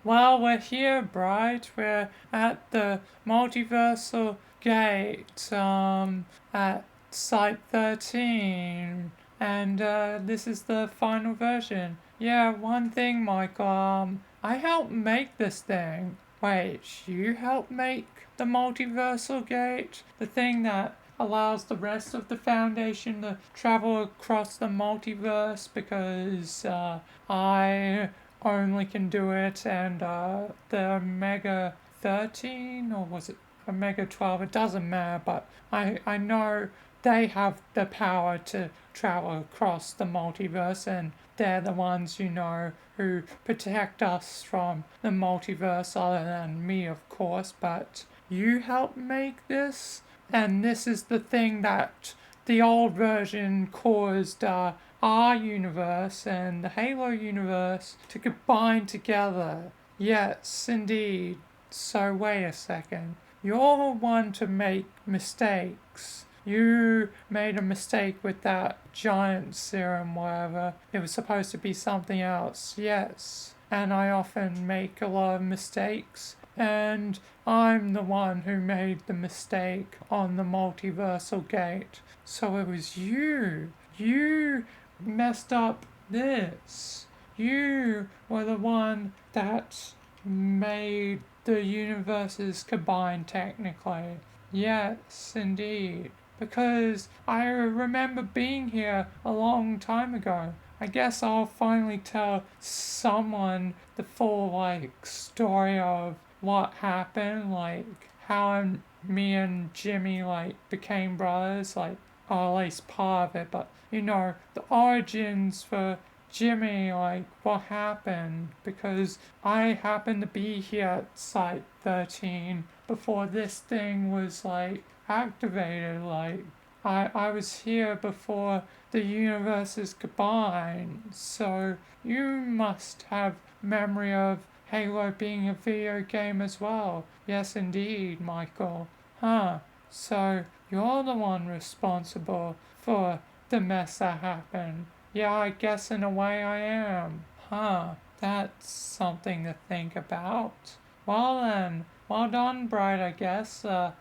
Well, we're here, Bright. We're at the multiversal gate, at Site 13. And, this is the final version. Yeah, one thing, Michael, I helped make this thing. Wait, you helped make the multiversal gate? The thing that allows the rest of the Foundation to travel across the multiverse because I only can do it, and the Omega 13, or was it Omega 12? It doesn't matter, but I know they have the power to travel across the multiverse, and they're the ones, who protect us from the multiverse, other than me, of course. But you helped make this, and this is the thing that the old version caused our universe and the Halo universe to combine together. Yes, indeed. So, wait a second. You're one to make mistakes. You made a mistake with that giant serum, whatever. It was supposed to be something else, yes. And I often make a lot of mistakes. And I'm the one who made the mistake on the multiversal gate. So it was you. You messed up this. You were the one that made the universes combine technically. Yes, indeed. Because I remember being here a long time ago. I guess I'll finally tell someone the full, story of what happened, how me and Jimmy, became brothers, or at least part of it, but, the origins for Jimmy, what happened, because I happened to be here at Site 13 before this thing was, activated, I was here before the universes combined, so you must have memory of Halo being a video game as well. Yes, indeed, Michael. Huh. So you're the one responsible for the mess that happened. Yeah, I guess in a way I am. Huh. That's something to think about. Well then, well done, Bright, I guess. But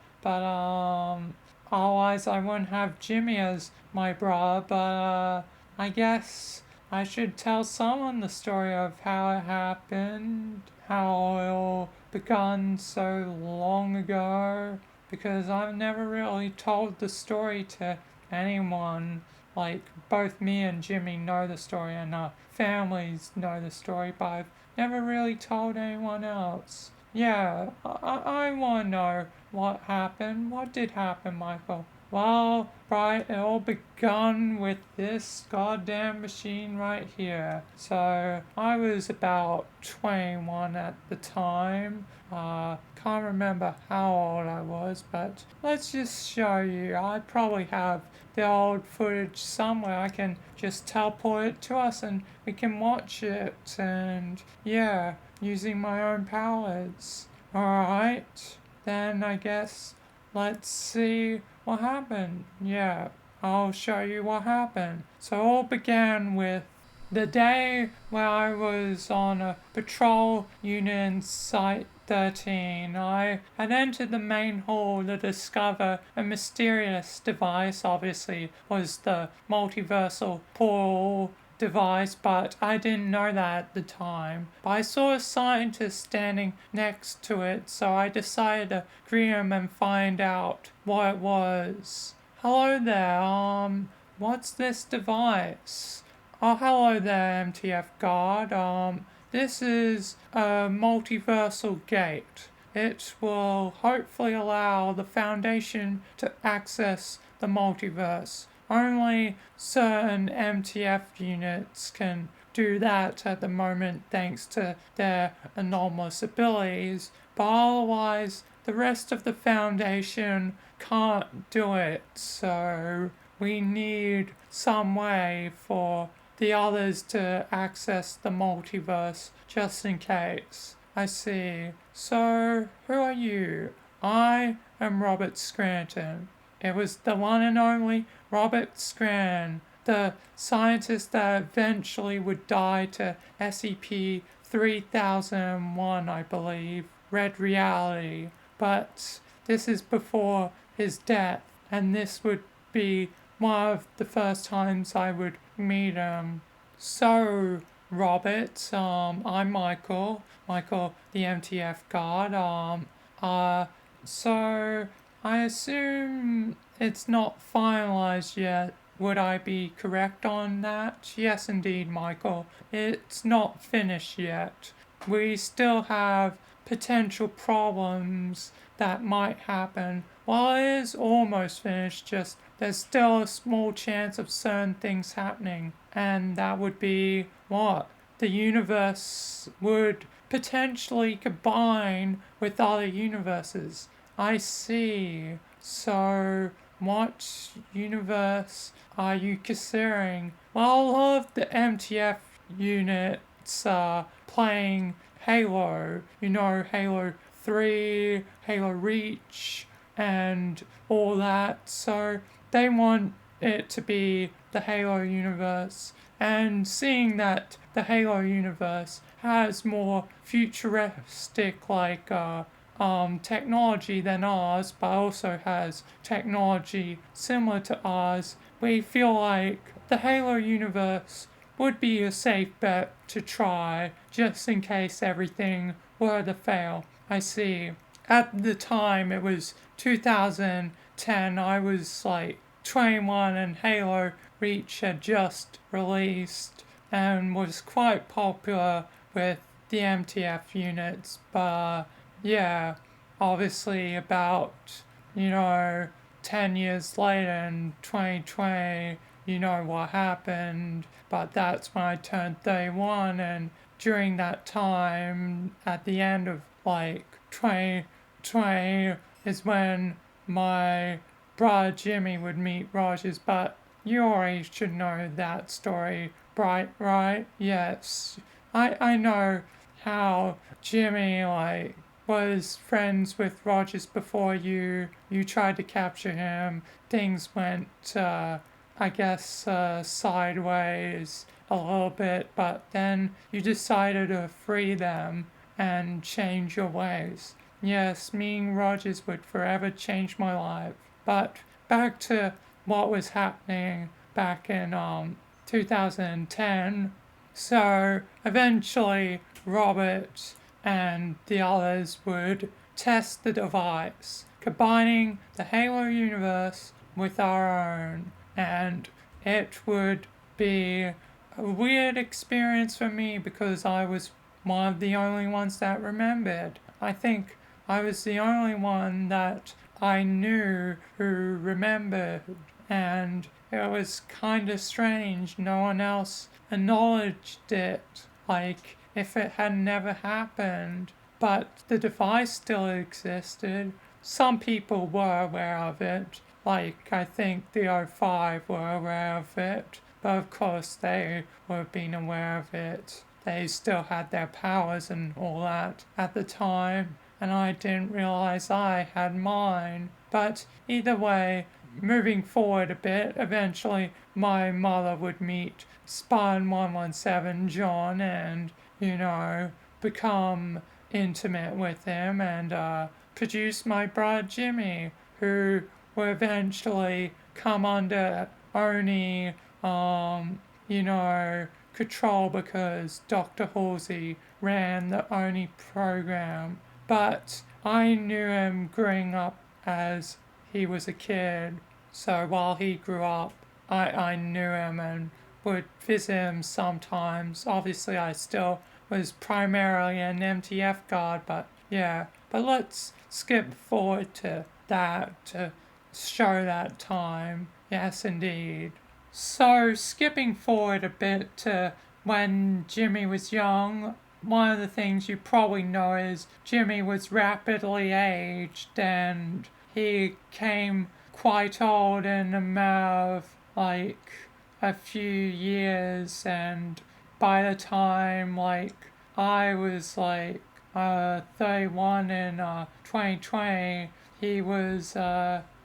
otherwise I wouldn't have Jimmy as my brother. But I guess I should tell someone the story of how it happened, how it all begun so long ago, because I've never really told the story to anyone. Both me and Jimmy know the story, and our families know the story, but I've never really told anyone else. Yeah, I want to know what happened. What did happen, Michael? Well, right, it all begun with this goddamn machine right here. So, I was about 21 at the time. Can't remember how old I was, but let's just show you. I probably have the old footage somewhere. I can just teleport it to us and we can watch it. And yeah, using my own powers. Alright, then I guess let's see what happened. Yeah, I'll show you what happened. So it all began with the day where I was on a patrol unit in Site 13. I had entered the main hall to discover a mysterious device. Obviously, was the multiversal portal device, but I didn't know that at the time. But I saw a scientist standing next to it, so I decided to greet him and find out what it was. Hello there, what's this device? Oh, hello there, MTF guard. This is a multiversal gate. It will hopefully allow the Foundation to access the multiverse. Only certain MTF units can do that at the moment thanks to their anomalous abilities, but otherwise the rest of the Foundation can't do it, so we need some way for the others to access the multiverse just in case. I see. So, who are you? I am Robert Scranton. It was the one and only Robert Scran, the scientist that eventually would die to SCP 3001, I believe, Red Reality, but this is before his death, and this would be one of the first times I would meet him. So, Robert, I'm Michael, the MTF God. Uh, so I assume it's not finalized yet. Would I be correct on that? Yes, indeed, Michael. It's not finished yet. We still have potential problems that might happen. While it is almost finished, just there's still a small chance of certain things happening. And that would be what? The universe would potentially combine with other universes. I see. So, what universe are you considering? Well, a lot of the MTF units are playing Halo. You know, Halo 3, Halo Reach, and all that. So, they want it to be the Halo universe. And seeing that the Halo universe has more futuristic, technology than ours, but also has technology similar to ours, we feel like the Halo universe would be a safe bet to try, just in case everything were to fail. I see. At the time, it was 2010, I was like 21 and Halo Reach had just released and was quite popular with the MTF units, but yeah, obviously about, 10 years later in 2020, you know what happened, but that's when I turned 31, and during that time, at the end of 2020, is when my brother Jimmy would meet Rogers, but you already should know that story, right? Yes. I know how Jimmy, was friends with Rogers before you tried to capture him. Things went, sideways a little bit, but then you decided to free them and change your ways. Yes, meeting Rogers would forever change my life. But back to what was happening back in 2010. So eventually, Robert and the others would test the device, combining the Halo universe with our own, and it would be a weird experience for me because I was one of the only ones that remembered. I think I was the only one that I knew who remembered, and it was kind of strange. No one else acknowledged it, like if it had never happened. But the device still existed. Some people were aware of it, like I think the O5 were aware of it, but of course they would have been aware of it. They still had their powers and all that at the time, and I didn't realize I had mine. But either way, moving forward a bit, eventually my mother would meet Spawn 117 John and, become intimate with him and produce my brother Jimmy, who would eventually come under Oni, control because Dr. Halsey ran the Oni program. But I knew him growing up as he was a kid, so while he grew up, I knew him and would visit him sometimes. Obviously, I still was primarily an MTF guard, but yeah. But let's skip forward to that to show that time. Yes, indeed. So, skipping forward a bit to when Jimmy was young, one of the things you probably know is Jimmy was rapidly aged and he came quite old in a matter of a few years, and by the time I was 31 in 2020, he was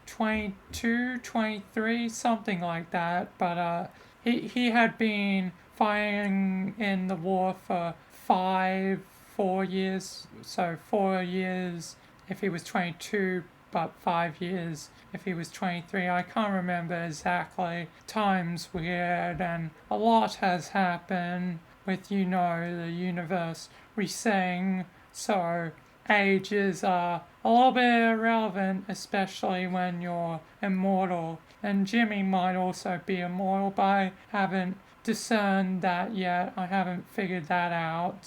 22, 23, something like that. But he had been fighting in the war for 4 years, so 4 years if he was 22, but 5 years if he was 23. I can't remember exactly. Time's weird, and a lot has happened with, the universe resetting, so ages are a little bit irrelevant, especially when you're immortal. And Jimmy might also be immortal, but I haven't discerned that yet. I haven't figured that out.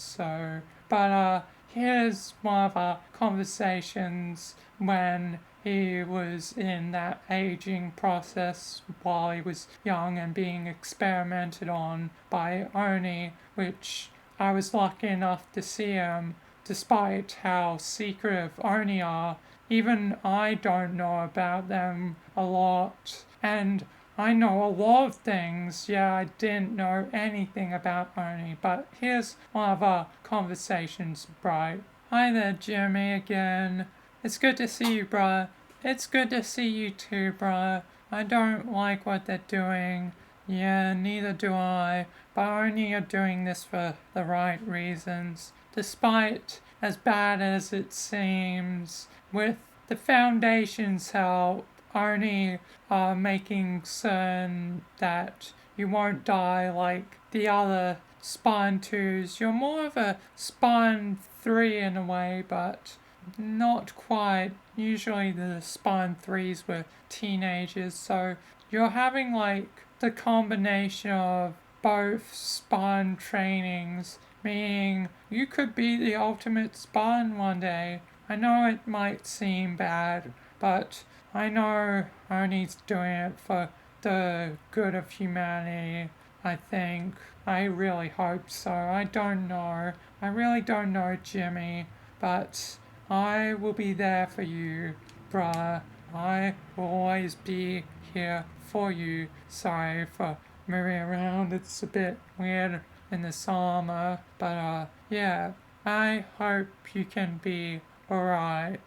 But here's one of our conversations when he was in that aging process while he was young and being experimented on by Oni, which I was lucky enough to see him. Despite how secretive Oni are, even I don't know about them a lot. And I know a lot of things. Yeah, I didn't know anything about Oni, but here's one of our conversations, Bright. Hi there, Jeremy, again. It's good to see you, bruh. It's good to see you too, bruh. I don't like what they're doing. Yeah, neither do I. But Oni are doing this for the right reasons. Despite as bad as it seems, with the Foundation's help, Oni are making certain that you won't die like the other Spawn 2s. You're more of a Spawn 3 in a way, but not quite. Usually the Spawn 3s were teenagers, so you're having like the combination of both Spawn trainings, meaning you could be the ultimate Spawn one day. I know it might seem bad, but I know Oni's doing it for the good of humanity, I think. I really hope so. I don't know. I really don't know, Jimmy, but I will be there for you, bruh. I will always be here for you. Sorry for moving around. It's a bit weird in the summer, but yeah. I hope you can be alright.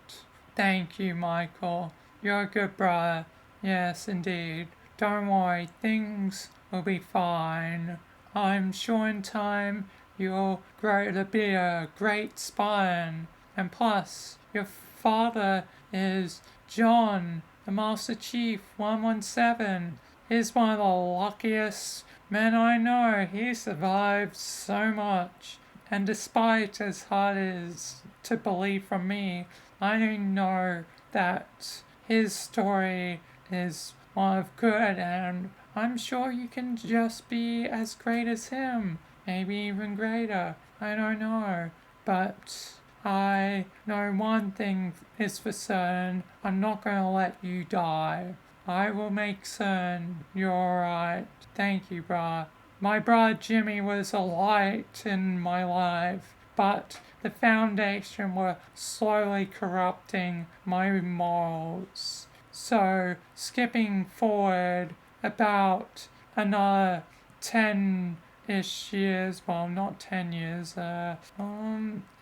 Thank you, Michael. You're a good brother. Yes, indeed. Don't worry, things will be fine. I'm sure in time you'll grow to be a great Spawn. And plus, your father is John, the Master Chief 117. He's one of the luckiest men I know. He survived so much. And despite as hard it is to believe from me, I know that his story is one of good, and I'm sure you can just be as great as him. Maybe even greater. I don't know. But I know one thing is for certain. I'm not going to let you die. I will make certain you're alright. Thank you, brah. My brother Jimmy was a light in my life, but the Foundation were slowly corrupting my morals. So, skipping forward about another 10-ish years, well, not 10 years,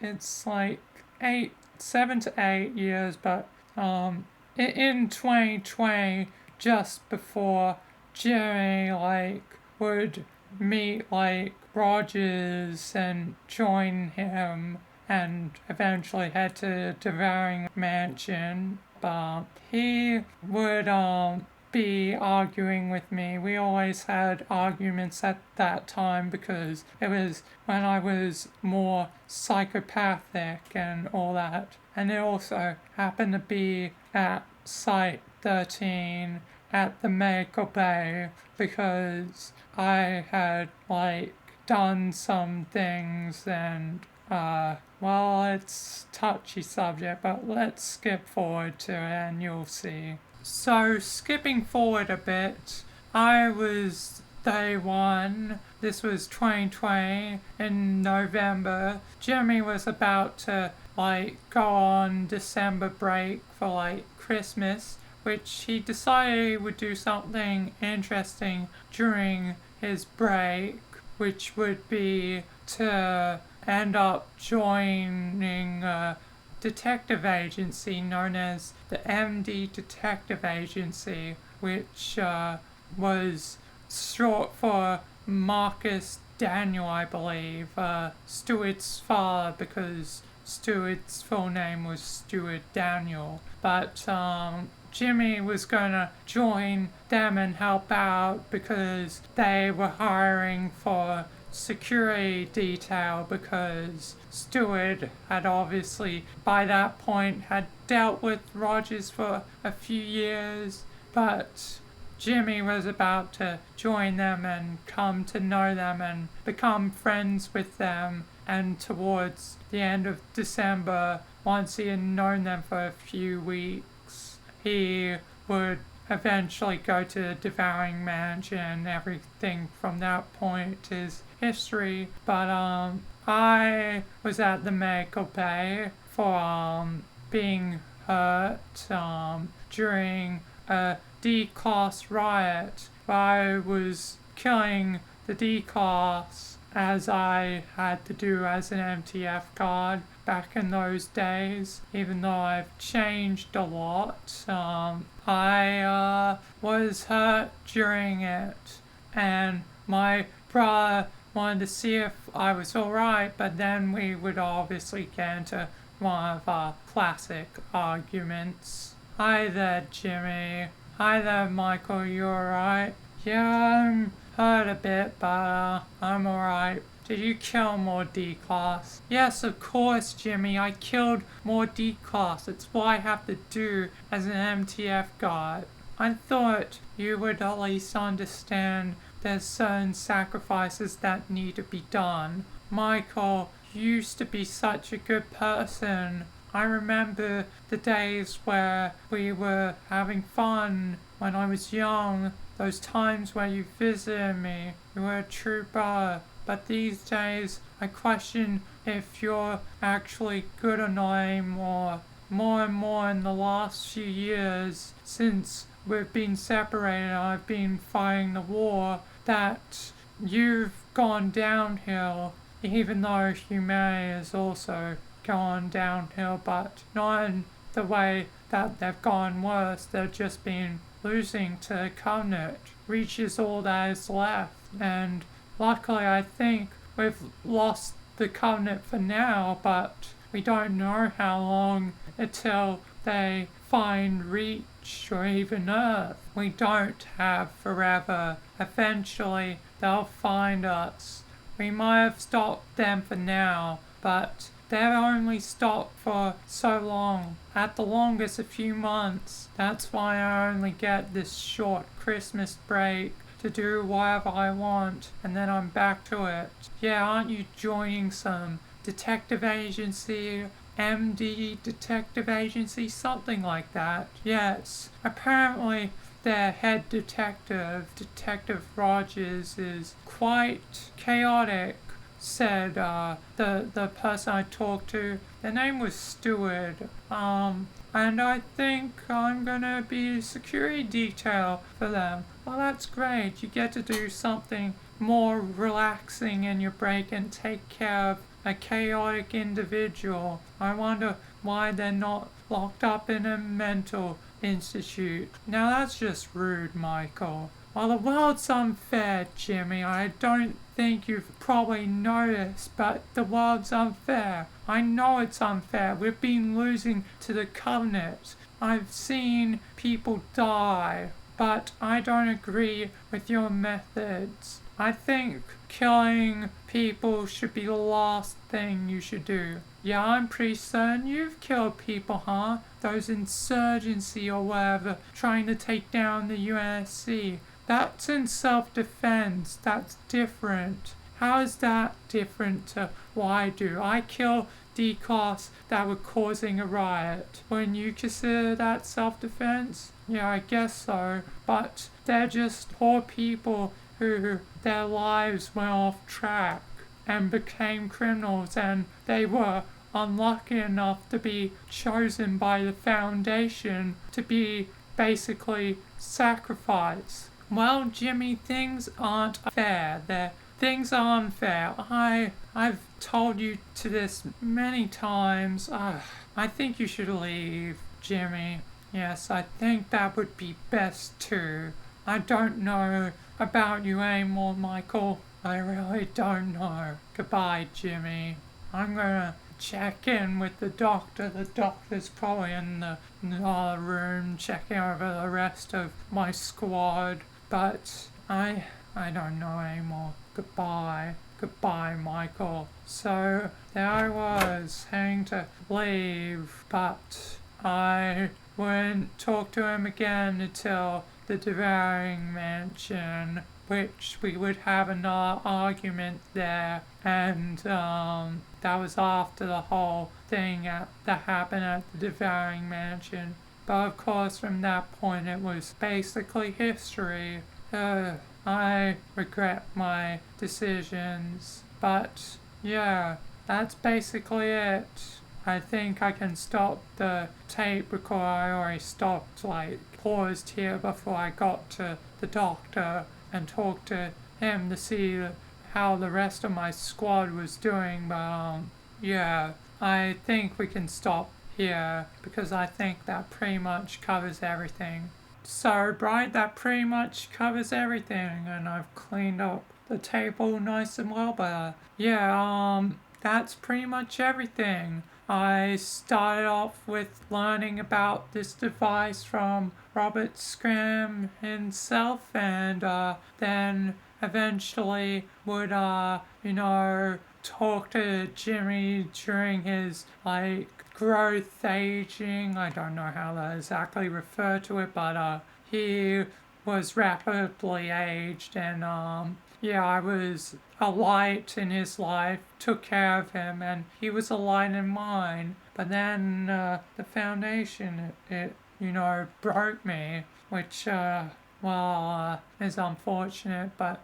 it's like 7 to 8 years, but in 2020, just before Jerry, would meet, Rogers and join him and eventually head to Devouring Mansion, but he would, be arguing with me. We always had arguments at that time because it was when I was more psychopathic and all that. And it also happened to be at Site 13 at the Medical Bay because I had done some things and well, it's touchy subject, but let's skip forward to it and you'll see. So, skipping forward a bit, I was day one. This was 2020 in November. Jimmy was about to go on December break for Christmas, which he decided he would do something interesting during his break, which would be to end up joining a detective agency known as the MD Detective Agency, which was short for Marcus Daniel, I believe, Stuart's father, because Stuart's full name was Stuart Daniel. But Jimmy was going to join them and help out because they were hiring for security detail, because Stewart had obviously by that point had dealt with Rogers for a few years, but Jimmy was about to join them and come to know them and become friends with them. And towards the end of December, once he had known them for a few weeks, he would eventually go to the Devouring Mansion. Everything from that point is history. But I was at the medical bay for being hurt during a D-class riot. I was killing the D-class as I had to do as an MTF guard back in those days, even though I've changed a lot. I was hurt during it, and my brother wanted to see if I was alright, but then we would obviously get into one of our classic arguments. Hi there, Jimmy. Hi there, Michael. You alright? Yeah, I'm hurt a bit, but I'm alright. Did you kill more D-class? Yes, of course, Jimmy. I killed more D-class. It's what I have to do as an MTF guard. I thought you would at least understand there's certain sacrifices that need to be done. Michael, you used to be such a good person. I remember the days where we were having fun when I was young, those times where you visited me. You were a true brother. But these days, I question if you're actually good or not anymore. More and more in the last few years, since we've been separated and I've been fighting the war, that you've gone downhill, even though humanity has also gone downhill, but not in the way that they've gone worse. They've just been losing to the Covenant. Reach is all that is left, and luckily I think we've lost the Covenant for now, but we don't know how long until they find Reach or even Earth. We don't have forever. Eventually they'll find us. We might have stopped them for now, but they've only stopped for so long. At the longest, a few months. That's why I only get this short Christmas break to do whatever I want, and then I'm back to it. Yeah, aren't you joining some detective agency, MD detective agency, something like that? Yes, apparently their head detective, Detective Rogers, is quite chaotic, said the person I talked to. Their name was Stewart. And I think I'm gonna be security detail for them. Well, that's great. You get to do something more relaxing in your break and take care of a chaotic individual. I wonder why they're not locked up in a mental institute. Now that's just rude, Michael. Well, the world's unfair, Jimmy. I don't think you've probably noticed, but the world's unfair. I know it's unfair. We've been losing to the Covenant. I've seen people die, but I don't agree with your methods. I think killing people should be the last thing you should do. Yeah, I'm pretty certain you've killed people, huh? Those insurgency or whatever, trying to take down the UNSC. That's in self-defense. That's different. How is that different to what I do? I kill D-class that were causing a riot. Wouldn't you consider that self-defense? Yeah, I guess so. But they're just poor people who their lives went off track and became criminals, and they were unlucky enough to be chosen by the Foundation to be basically sacrificed. Well, Jimmy, things aren't fair. Things are unfair. I've told you to this many times. I think you should leave, Jimmy. Yes, I think that would be best too. I don't know about you anymore, Michael. I really don't know. Goodbye, Jimmy. I'm gonna check in with the doctor. The doctor's probably in the other room checking over the rest of my squad. But I don't know anymore. Goodbye. Goodbye, Michael. So there I was, having to leave, but I wouldn't talk to him again until the devouring mansion, which we would have another argument there, and that was after the whole thing that happened at the devouring mansion. But of course, from that point, it was basically history. I regret my decisions, but yeah, that's basically it. I think I can stop the tape recorder. I already stopped, paused here before I got to the doctor and talked to him to see how the rest of my squad was doing. But yeah, I think we can stop here because I think that pretty much covers everything. So, Bright, that pretty much covers everything, and I've cleaned up the table nice and well, but yeah, that's pretty much everything. I started off with learning about this device from Robert Scram himself, and then eventually would, talk to Jimmy during his, growth aging. I don't know how to exactly refer to it, but he was rapidly aged, and yeah, I was a light in his life, took care of him, and he was a light in mine. But then the foundation, it broke me, which is unfortunate, but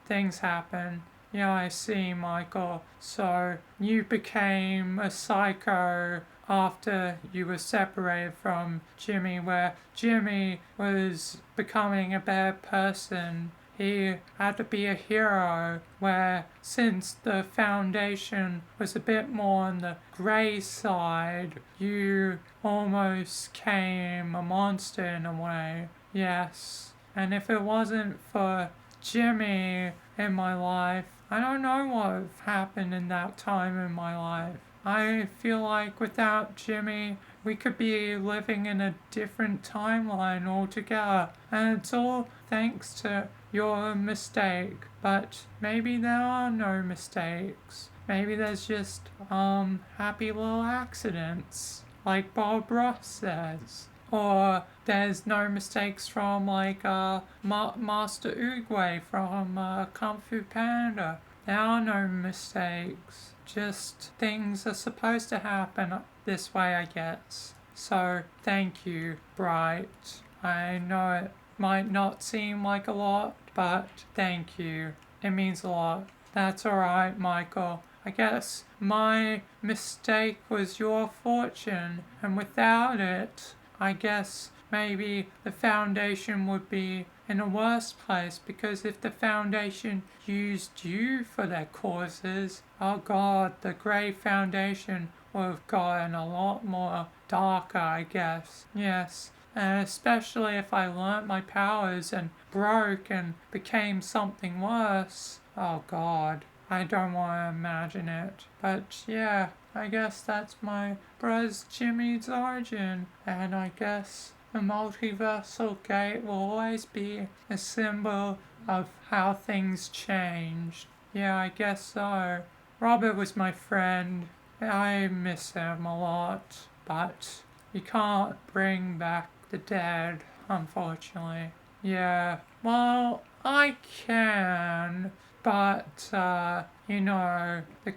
things happen. Yeah, I see, Michael. So you became a psycho after you were separated from Jimmy, where Jimmy was becoming a bad person. He had to be a hero, where since the foundation was a bit more on the grey side, you almost came a monster in a way. Yes. And if it wasn't for Jimmy in my life, I don't know what happened in that time in my life. I feel like without Jimmy, we could be living in a different timeline altogether. And it's all thanks to your mistake. But maybe there are no mistakes. Maybe there's just happy little accidents, like Bob Ross says. Or there's no mistakes from Master Oogway from Kung Fu Panda. There are no mistakes. Just things are supposed to happen this way, I guess. So thank you, Bright. I know it might not seem like a lot, but thank you. It means a lot. That's alright, Michael. I guess my mistake was your fortune, and without it, I guess maybe the foundation would be in a worse place, because if the foundation used you for their causes, oh god, the Grey Foundation would have gotten a lot more darker, I guess. Yes. And especially if I learnt my powers and broke and became something worse. Oh god, I don't want to imagine it. But yeah, I guess that's my brother's Jimmy's origin. And I guess the multiversal gate will always be a symbol of how things changed. Yeah, I guess so. Robert was my friend. I miss him a lot. But you can't bring back the dead, unfortunately. Yeah, well, I can, but, the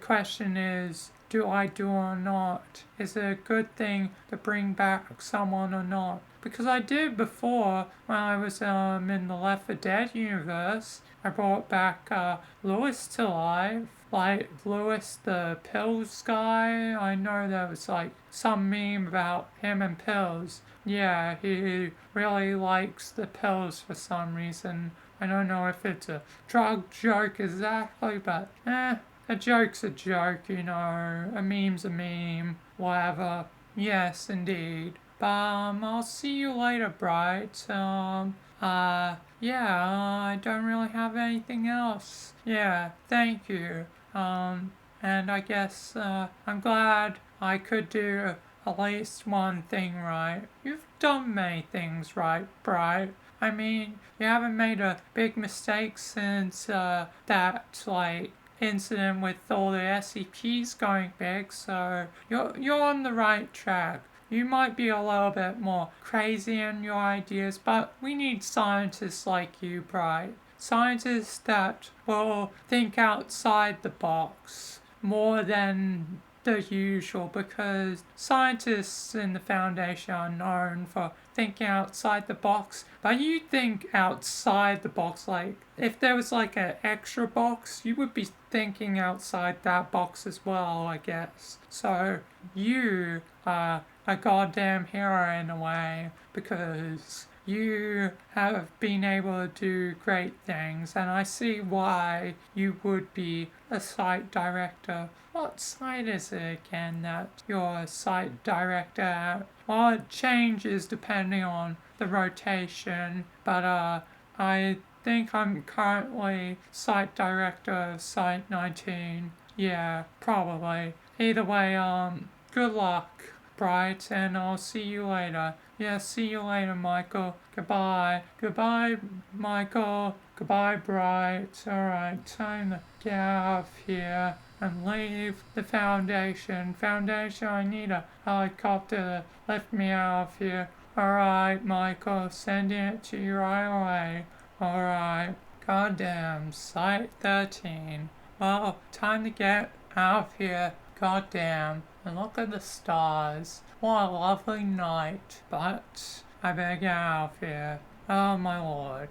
question is, do I do or not? Is it a good thing to bring back someone or not? Because I did before, when I was in the Left 4 Dead universe. I brought back Lewis to life. Like Lewis the pills guy. I know there was some meme about him and pills. Yeah, he really likes the pills for some reason. I don't know if it's a drug joke exactly, but a joke's a joke, a meme's a meme, whatever. Yes, indeed. But I'll see you later, Bright. Yeah, I don't really have anything else. Yeah, thank you. And I guess, I'm glad I could do at least one thing right. You've done many things right, Bright. I mean, you haven't made a big mistake since, that, like, incident with all the SCPs going big, so you're on the right track. You might be a little bit more crazy in your ideas, but we need scientists like you, Bright. Scientists that will think outside the box more than the usual, because scientists in the Foundation are known for thinking outside the box, but you think outside the box. Like, if there was like an extra box, you would be thinking outside that box as well, I guess. So you are a goddamn hero in a way, because you have been able to do great things, and I see why you would be a site director. What site is it again that you're a site director at? Well, it changes depending on the rotation, but I think I'm currently site director of site 19. Yeah, probably. Either way, good luck, Bright, and I'll see you later. Yeah, see you later, Michael. Goodbye. Goodbye, Michael. Goodbye, Bright. Alright, time to get out of here and leave the Foundation. Foundation, I need a helicopter to lift me out of here. Alright, Michael, sending it to you right away. Alright. Goddamn, Site 13. Well, time to get out of here. Goddamn. And look at the stars. What a lovely night. But I better get out of here. Oh my lord.